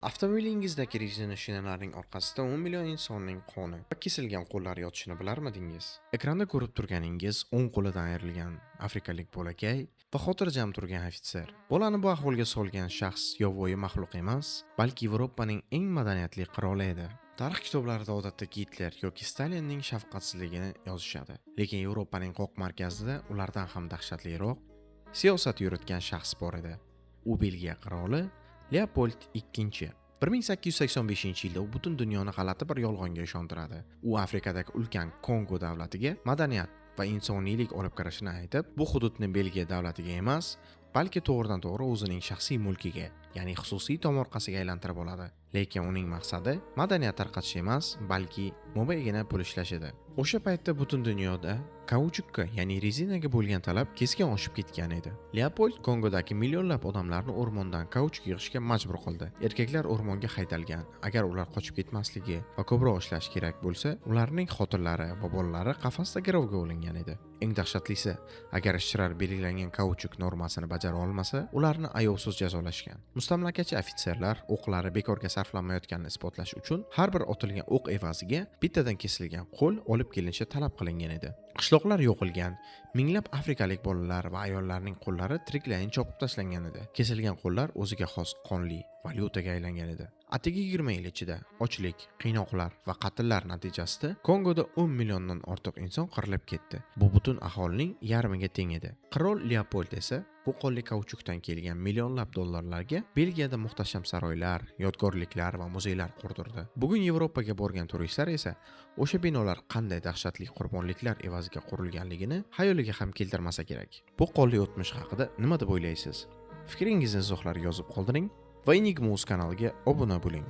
Avtomobilingizdagi rezina shinalarning orqasida 10 million insonning qoni va kesilgan qo'llari yotishini bilarmidingiz? Ekranda ko'rib turganingiz o'ng qo'lidan ayrilgan afrikalik bolakay va xotirjam turgan ofitser. Bolani bu ahvolga solgan shaxs yovvoyi maxluq emas, balki Yevropaning eng madaniyatli qiroli edi. Tarix kitoblarida odatda Gitler yoki Stalinning shafqatsizligini yozishadi. Lekin Yevropaning qoq markazida ulardan ham dahshatliroq siyosat yuritgan shaxs bor edi. U Belgiya qiroli Leopold II. 1885-yilda u butun dunyoni g'alati bir yolg'onga ishontiradi. U Afrikadagi ulkan Kongo davlatiga madaniyat va insoniylik olib kirishini aytib, bu hududni Belgiya davlatiga emas, balki to'g'ridan-to'g'ri o'zining shaxsiy mulkiga, ya'ni xususiy tomorqasiga aylantirib oladi. Lekin uning maqsadi madaniyat tarqatish emas, balki mo'baygina pul ishlash edi. O'sha paytda butun dunyoda kauchukka, ya'ni rezinaga bo'lgan talab keskin oshib ketgan edi. Leopold Kongodagi millionlab odamlarni o'rmondan kauchuk yig'ishga majbur qildi. Erkaklar o'rmonga haydalgan. Agar ular qochib ketmasligi va ko'proq ishlash kerak bo'lsa, ularning xotinlari va bolalari qafasda garovga olingan edi. Eng dahshatlisi, agar ishchilar belgilangan kauchuk normasini bajara olmasa, ularni ayovsiz jazolashgan. Mustamlakachi ofitserlar o'qlari bekorga sarflanmayotganini isbotlash uchun har bir otilgan o'q evaziga bittadan kesilgan qo'l olib kelinishi talab qilingan edi. Qishloqlar yo'qilgan, minglab afrikalik bolalar va ayollarning qo'llari tiriklayin chopib tashlangan edi. Kesilgan qo'llar o'ziga xos qonli valyutaga aylangan edi. Atigi 20 yil ichida ochlik, qiynoqlar va qatllar natijasida Kongoda 10 milliondan ortiq inson qirilib ketdi. Bu butun aholining yarmiga teng edi. Qirol Leopold esa bu qonli kauchukdan kelgan millionlab dollarlarga Belgiyada muhtasham saroylar, yodgorliklar va muzeylar qurdirdi. Bugun Yevropaga borgan turistlar esa o'sha binolar qanday dahshatli qurbonliklar evaziga qurilganligini xayoliga ham keltirmasa kerak. Bu qonli o'tmish haqida nima deb o'ylaysiz? Fikringizni izohlarga yozib qoldiring va Enigma.uz kanaliga obuna bo'ling.